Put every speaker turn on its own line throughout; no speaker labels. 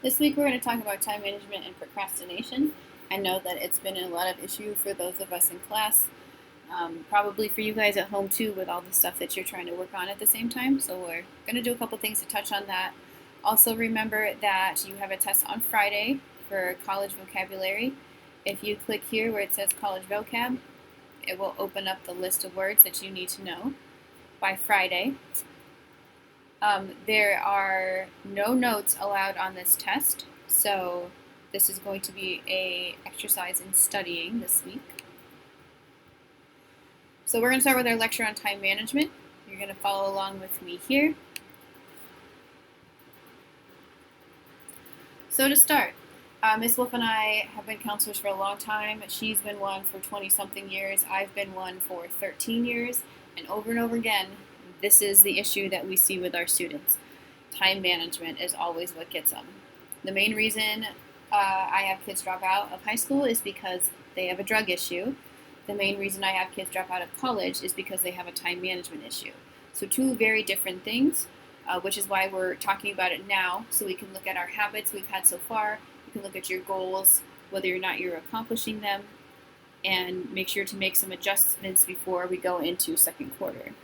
This week we're going to talk about time management and procrastination. I know that it's been a lot of issue for those of us in class, probably for you guys at home too, with all the stuff that you're trying to work on at the same time. So we're going to do a couple things to touch on that. Also remember that you have a test on Friday for college vocabulary. If you click here where it says college vocab, it will open up the list of words that you need to know by Friday. There are no notes allowed on this test, so this is going to be a exercise in studying this week. So we're going to start with our lecture on time management. You're going to follow along with me here. So to start, Ms. Wolf and I have been counselors for a long time. She's been one for 20-something years. I've been one for 13 years. And over again, this is the issue that we see with our students. Time management is always what gets them. The main reason I have kids drop out of high school is because they have a drug issue. The main reason I have kids drop out of college is because they have a time management issue. So two very different things, which is why we're talking about it now, so we can look at our habits we've had so far. You can look at your goals, whether or not you're accomplishing them, and make sure to make some adjustments before we go into second quarter.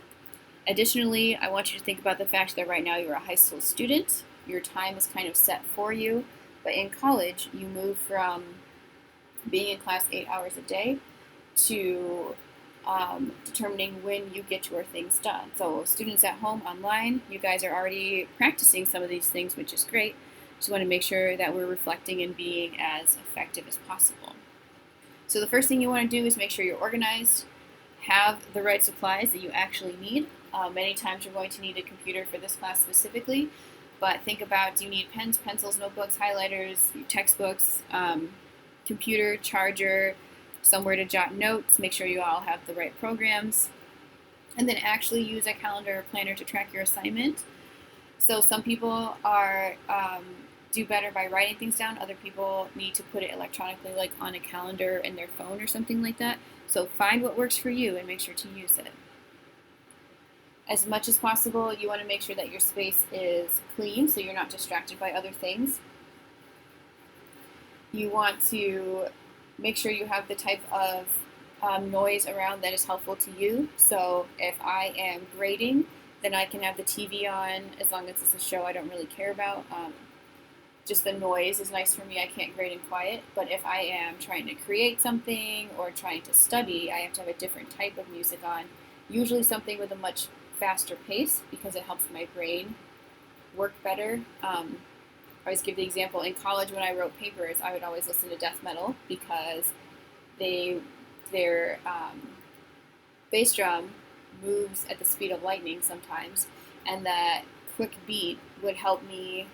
Additionally, I want you to think about the fact that right now you're a high school student. Your time is kind of set for you, but in college, you move from being in class 8 hours a day to determining when you get your things done. So students at home online, you guys are already practicing some of these things, which is great. Just want to make sure that we're reflecting and being as effective as possible. So the first thing you want to do is make sure you're organized, have the right supplies that you actually need. Many times you're going to need a computer for this class specifically, but think about, do you need pens, pencils, notebooks, highlighters, textbooks, computer, charger, somewhere to jot notes, make sure you all have the right programs, and then actually use a calendar or planner to track your assignment. So some people are do better by writing things down. Other people need to put it electronically, like on a calendar in their phone or something like that. So find what works for you and make sure to use it. As much as possible, you want to make sure that your space is clean so you're not distracted by other things. You want to make sure you have the type of noise around that is helpful to you. So if I am grading, then I can have the TV on as long as it's a show I don't really care about. Just the noise is nice for me. I can't grade in quiet. But if I am trying to create something or trying to study, I have to have a different type of music on. Usually something with a much faster pace because it helps my brain work better. I always give the example in college when I wrote papers, I would always listen to death metal because their bass drum moves at the speed of lightning sometimes, and that quick beat would help me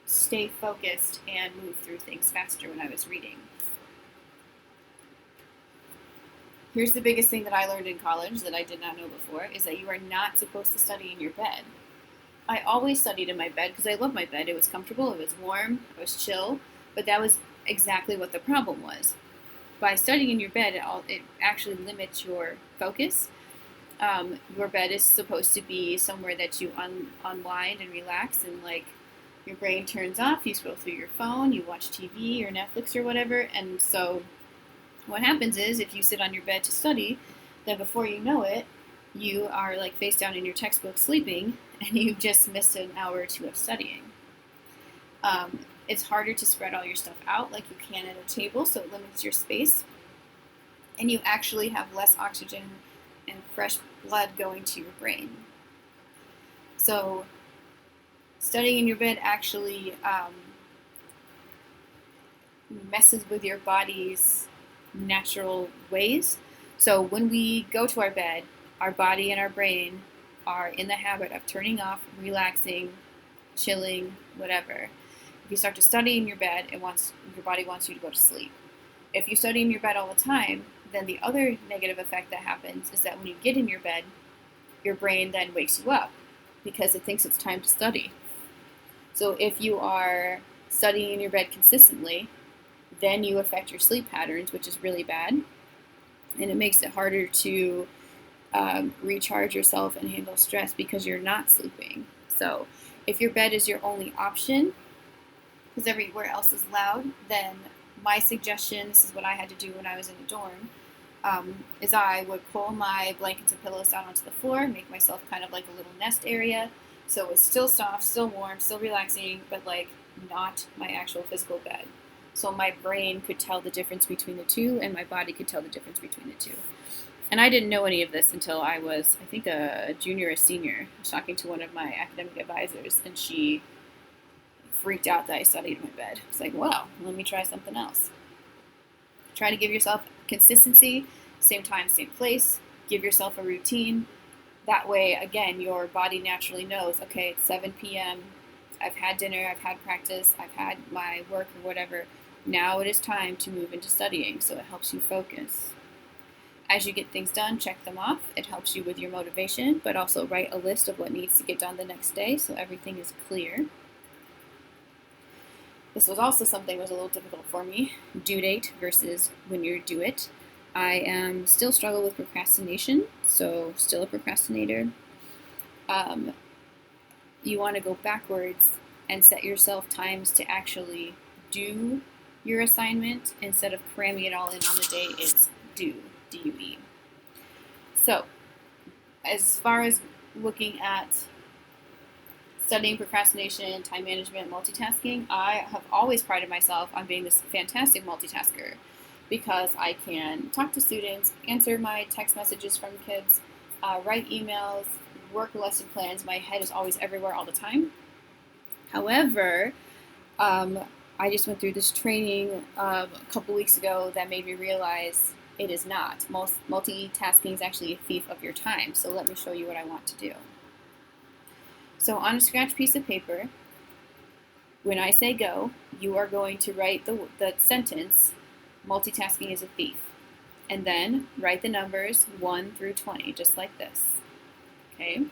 stay focused and move through things faster when I was reading. Here's the biggest thing that I learned in college that I did not know before, is that you are not supposed to study in your bed. I always studied in my bed because I love my bed. It was comfortable, it was warm, it was chill, but that was exactly what the problem was. By studying in your bed, it actually limits your focus. Your bed is supposed to be somewhere that you unwind and relax, and like your brain turns off, you scroll through your phone, you watch TV or Netflix or whatever, and so what happens is if you sit on your bed to study, then before you know it, you are like face down in your textbook sleeping, and you've just missed an hour or two of studying. It's harder to spread all your stuff out like you can at a table, so it limits your space, and you actually have less oxygen and fresh blood going to your brain. So studying in your bed actually messes with your body's natural ways. So when we go to our bed, our body and our brain are in the habit of turning off, relaxing, chilling, whatever. If you start to study in your bed, your body wants you to go to sleep. If you study in your bed all the time, then the other negative effect that happens is that when you get in your bed, your brain then wakes you up because it thinks it's time to study. So if you are studying in your bed consistently, then you affect your sleep patterns, which is really bad. And it makes it harder to recharge yourself and handle stress because you're not sleeping. So if your bed is your only option, because everywhere else is loud, then my suggestion, this is what I had to do when I was in a dorm, is I would pull my blankets and pillows down onto the floor, make myself kind of like a little nest area, so it was still soft, still warm, still relaxing, but like not my actual physical bed. So my brain could tell the difference between the two, and my body could tell the difference between the two. And I didn't know any of this until I was, I think, a junior or senior. I was talking to one of my academic advisors, and she freaked out that I studied in my bed. It's like, well, let me try something else. Try to give yourself consistency, same time, same place. Give yourself a routine. That way, again, your body naturally knows, okay, it's 7 p.m. I've had dinner, I've had practice, I've had my work or whatever. Now it is time to move into studying, so it helps you focus. As you get things done, check them off. It helps you with your motivation, but also write a list of what needs to get done the next day so everything is clear. This was also something that was a little difficult for me, due date versus when you do it. I still struggle with procrastination, so still a procrastinator. You want to go backwards and set yourself times to actually do your assignment instead of cramming it all in on the day it's due, D-U-E. So, as far as looking at studying procrastination, time management, multitasking, I have always prided myself on being this fantastic multitasker because I can talk to students, answer my text messages from kids, write emails, work lesson plans. My head is always everywhere all the time. However, I just went through this training a couple weeks ago that made me realize it is not. Multitasking is actually a thief of your time. So let me show you what I want to do. So on a scratch piece of paper, when I say go, you are going to write the sentence, multitasking is a thief. And then write the numbers 1 through 20, just like this. Okay?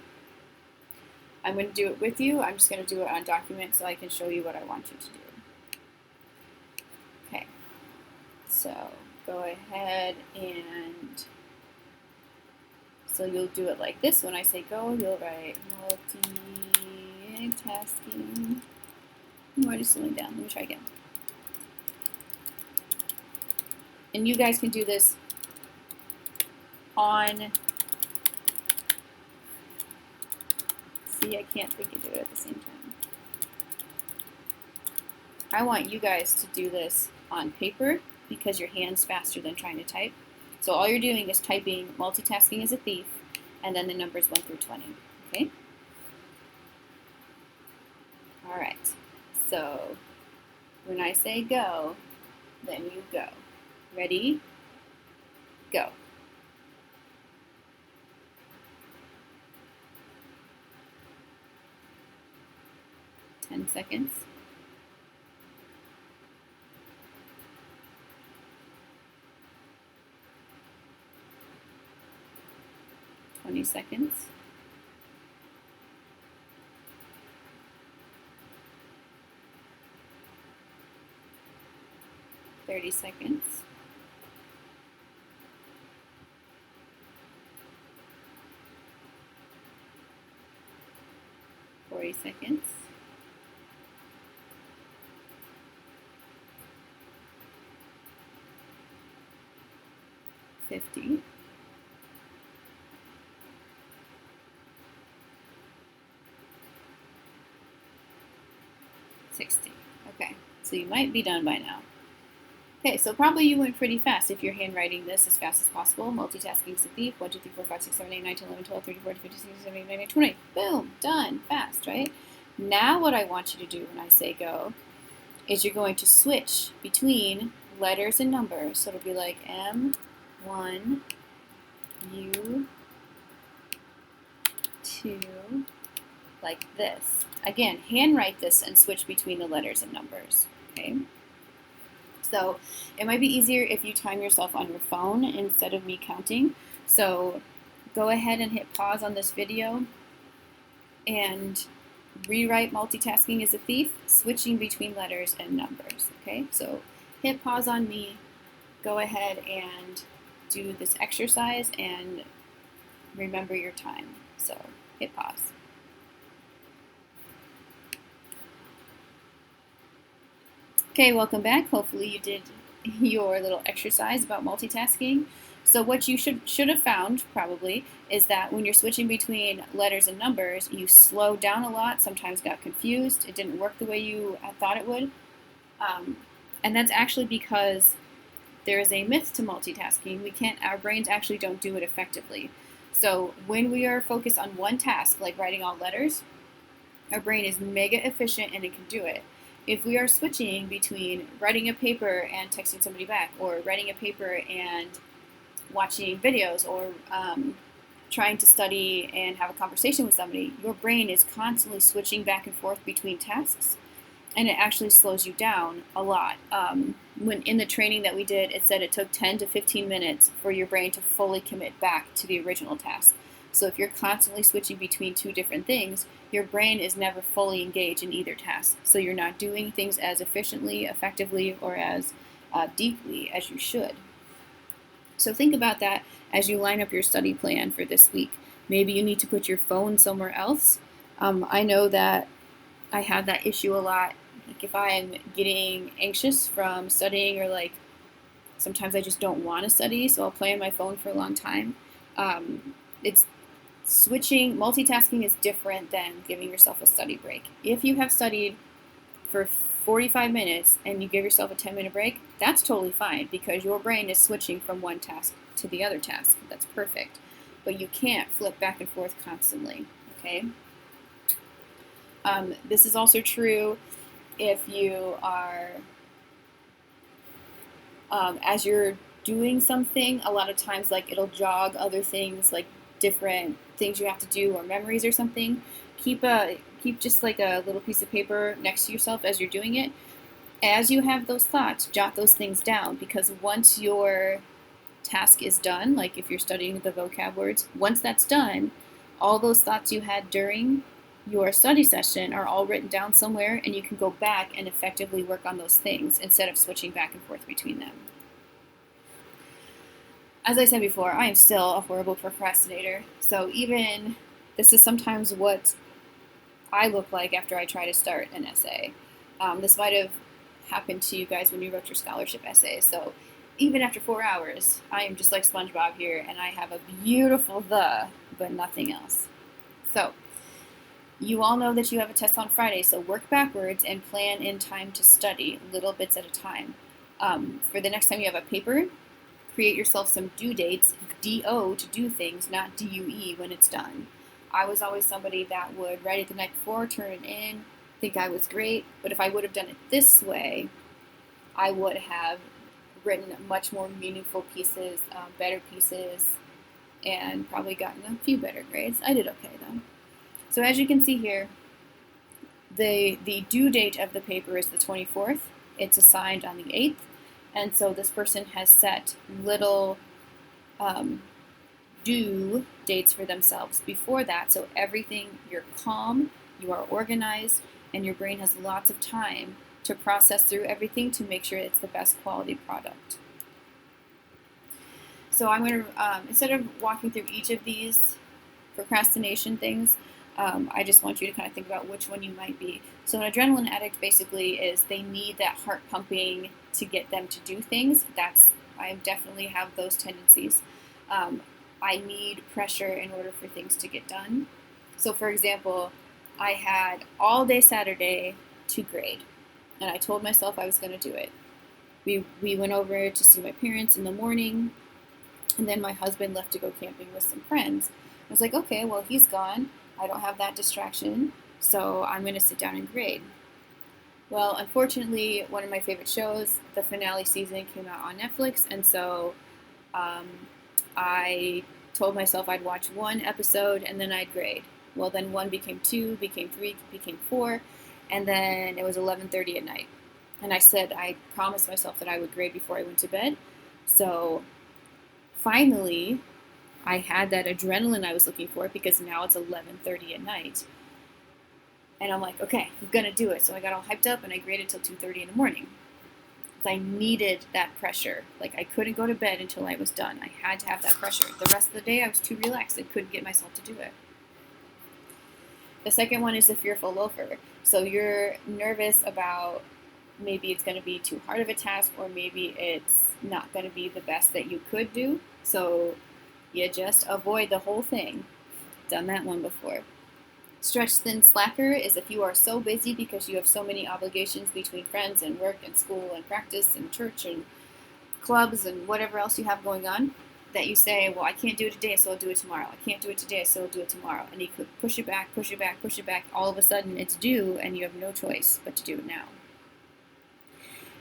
I'm going to do it with you. I'm just going to do it on document so I can show you what I want you to do. Okay. So go ahead and... So you'll do it like this. When I say go, you'll write multitasking. I'm already slowing down. Let me try again. And you guys can do this on... See, I can't think and do it at the same time. I want you guys to do this on paper because your hand's faster than trying to type. So all you're doing is typing multitasking is a thief and then the numbers 1 through 20. Okay? All right. So when I say go, then you go. Ready? Go. Ten seconds. Seconds. 30 seconds. 40 seconds. 50. 60. Okay, so you might be done by now. Okay, so probably you went pretty fast if you're handwriting this as fast as possible. Multitasking is a thief. 1, 2, 3, 4, 5, 6, 7, 8, 9, 10, 11, 12, 13, 14, 15, 16, 17, 18, 19, 20. Boom, done, fast, right? Now what I want you to do when I say go is you're going to switch between letters and numbers. So it'll be like M1, U2, like this. Again, handwrite this and switch between the letters and numbers, okay? So it might be easier if you time yourself on your phone instead of me counting. So go ahead and hit pause on this video and rewrite multitasking is a thief, switching between letters and numbers, okay? So hit pause on me, go ahead and do this exercise and remember your time. So hit pause. Okay, welcome back. Hopefully you did your little exercise about multitasking. So what you should have found probably is that when you're switching between letters and numbers, you slow down a lot, sometimes got confused, it didn't work the way you thought it would. Um, and that's actually because there is a myth to multitasking. Our brains actually don't do it effectively. So when we are focused on one task, like writing all letters, our brain is mega efficient and it can do it. If we are switching between writing a paper and texting somebody back, or writing a paper and watching videos, or trying to study and have a conversation with somebody, your brain is constantly switching back and forth between tasks, and it actually slows you down a lot. When in the training that we did, it said it took 10 to 15 minutes for your brain to fully commit back to the original task. So if you're constantly switching between two different things, your brain is never fully engaged in either task. So you're not doing things as efficiently, effectively, or as deeply as you should. So think about that as you line up your study plan for this week. Maybe you need to put your phone somewhere else. I know that I have that issue a lot. Like if I'm getting anxious from studying, or like sometimes I just don't want to study, so I'll play on my phone for a long time. It's multitasking is different than giving yourself a study break. If you have studied for 45 minutes and you give yourself a 10-minute break, that's totally fine because your brain is switching from one task to the other task. That's perfect. But you can't flip back and forth constantly, okay? This is also true if you are, as you're doing something, a lot of times like it'll jog other things, like different things you have to do or memories or something. Keep just like a little piece of paper next to yourself as you're doing it. As you have those thoughts, jot those things down, because once your task is done, like if you're studying the vocab words, once that's done, all those thoughts you had during your study session are all written down somewhere, and you can go back and effectively work on those things instead of switching back and forth between them. As I said before, I am still a horrible procrastinator, so even this is sometimes what I look like after I try to start an essay. This might have happened to you guys when you wrote your scholarship essay. So even after 4 hours, I am just like SpongeBob here, and I have a beautiful but nothing else. So you all know that you have a test on Friday, so work backwards and plan in time to study, little bits at a time. For the next time you have a paper, create yourself some due dates, DO to do things, not DUE when it's done. I was always somebody that would write it the night before, turn it in, think I was great, but if I would have done it this way, I would have written much more meaningful pieces, better pieces, and probably gotten a few better grades. I did okay though. So as you can see here, the due date of the paper is the 24th. It's assigned on the 8th. And so this person has set little due dates for themselves before that. So you're calm, you are organized, and your brain has lots of time to process through everything to make sure it's the best quality product. So I'm going to, instead of walking through each of these procrastination things, I just want you to kind of think about which one you might be. So an adrenaline addict basically is they need that heart pumping to get them to do things. I definitely have those tendencies. I need pressure in order for things to get done. So for example, I had all day Saturday to grade, and I told myself I was going to do it. We went over to see my parents in the morning, and then my husband left to go camping with some friends. I was like, okay, well, he's gone. I don't have that distraction, so I'm going to sit down and grade. Well, unfortunately, one of my favorite shows, the finale season, came out on Netflix, and so I told myself I'd watch one episode and then I'd grade. Well, then one became 2, became 3, became 4, and then it was 11:30 at night. And I promised myself that I would grade before I went to bed. So finally, I had that adrenaline I was looking for, because now it's 11:30 at night. And I'm like, okay, I'm going to do it. So I got all hyped up and I graded till 2:30 in the morning. I needed that pressure. Like, I couldn't go to bed until I was done. I had to have that pressure. The rest of the day, I was too relaxed. I couldn't get myself to do it. The second one is the fearful loafer. So you're nervous about maybe it's going to be too hard of a task, or maybe it's not going to be the best that you could do. So you just avoid the whole thing. Done that one before. Stretch thin slacker is if you are so busy because you have so many obligations between friends and work and school and practice and church and clubs and whatever else you have going on, that you say, well, I can't do it today, so I'll do it tomorrow. I can't do it today, so I'll do it tomorrow. And you could push it back, push it back, push it back. All of a sudden it's due and you have no choice but to do it now.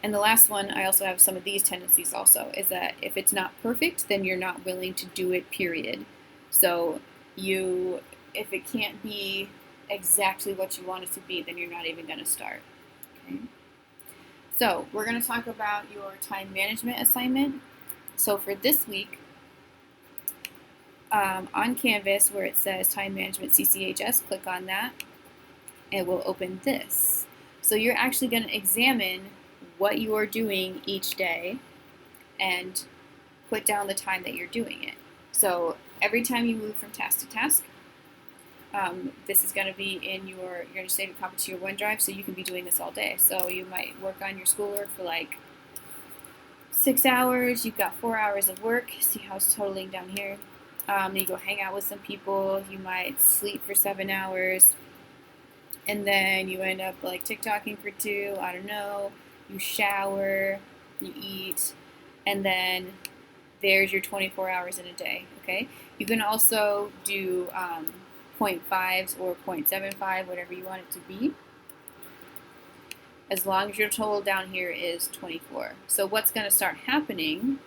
And the last one, I also have some of these tendencies also, is that if it's not perfect, then you're not willing to do it, period. So if it can't be exactly what you want it to be, then you're not even going to start. Okay. So we're going to talk about your time management assignment. So for this week, on Canvas where it says Time Management CCHS, click on that. It will open this. So you're actually going to examine what you are doing each day and put down the time that you're doing it. So every time you move from task to task, this is going to be you're going to save a copy to your OneDrive, so you can be doing this all day. So you might work on your schoolwork for like 6 hours. You've got 4 hours of work. See how it's totaling down here. You go hang out with some people. You might sleep for 7 hours. And then you end up like TikToking for 2. I don't know. You shower. You eat. And then there's your 24 hours in a day. Okay. You can also do 0.5s or 0.75, whatever you want it to be, as long as your total down here is 24. So what's going to start happening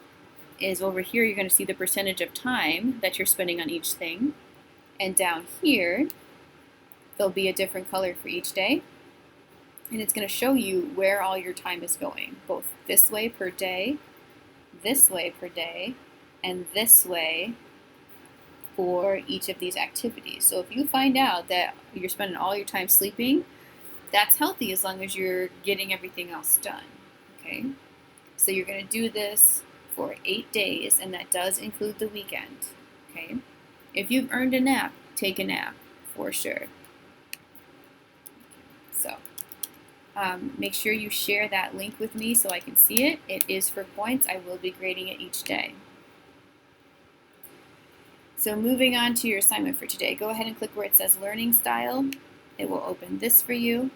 is over here you're going to see the percentage of time that you're spending on each thing, and down here there'll be a different color for each day, and it's going to show you where all your time is going, both this way per day, this way per day, and this way for each of these activities. So if you find out that you're spending all your time sleeping, that's healthy as long as you're getting everything else done. Okay? So you're going to do this for 8 days, and that does include the weekend. Okay? If you've earned a nap, take a nap for sure. So make sure you share that link with me so I can see it. It is for points. I will be grading it each day. So moving on to your assignment for today, go ahead and click where it says Learning Style. It will open this for you. And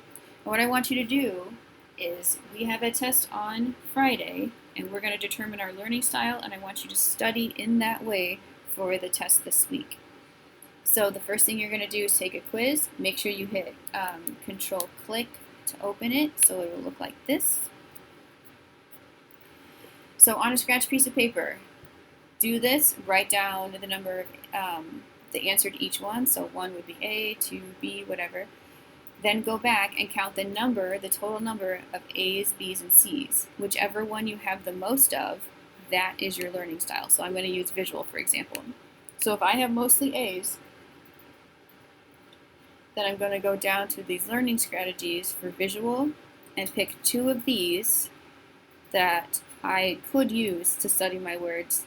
what I want you to do is we have a test on Friday, and we're going to determine our learning style, and I want you to study in that way for the test this week. So the first thing you're going to do is take a quiz. Make sure you hit Control-click to open it, so it will look like this. So on a scratch piece of paper, do this, write down the number, the answer to each one. So 1 would be A, 2, B, whatever. Then go back and count the total number of A's, B's, and C's. Whichever one you have the most of, that is your learning style. So I'm going to use visual, for example. So if I have mostly A's, then I'm going to go down to these learning strategies for visual and pick 2 of these that I could use to study my words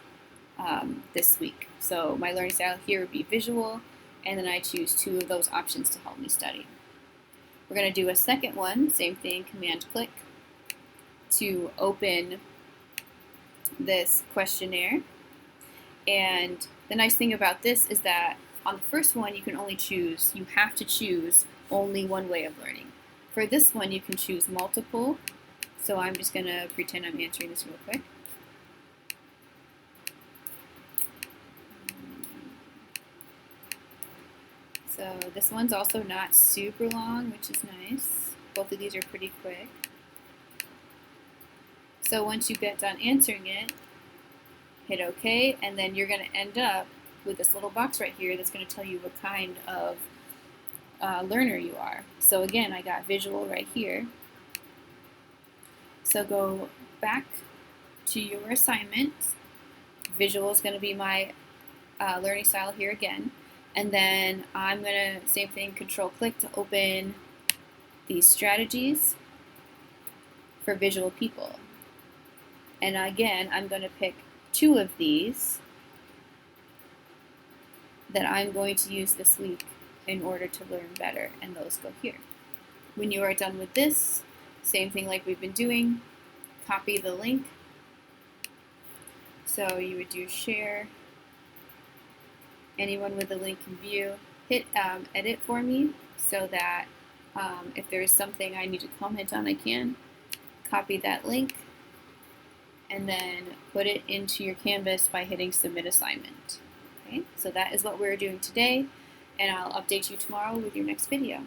this week. So my learning style here would be visual, and then I choose 2 of those options to help me study. We're going to do a second one, same thing, Command-click, to open this questionnaire. And the nice thing about this is that on the first one, you have to choose only one way of learning. For this one, you can choose multiple. So I'm just going to pretend I'm answering this real quick. So this one's also not super long, which is nice. Both of these are pretty quick. So once you get done answering it, hit OK, and then you're going to end up with this little box right here that's going to tell you what kind of learner you are. So again, I got visual right here. So go back to your assignment. Visual is going to be my learning style here again. And then I'm going to, same thing, Control-click to open these strategies for visual people. And again, I'm going to pick 2 of these that I'm going to use this week in order to learn better, and those go here. When you are done with this, Same thing like we've been doing, copy the link. So you would do share, anyone with the link can view, hit edit for me so that if there is something I need to comment on, I can. Copy that link and then put it into your Canvas by hitting submit assignment. Okay, so that is what we're doing today, and I'll update you tomorrow with your next video.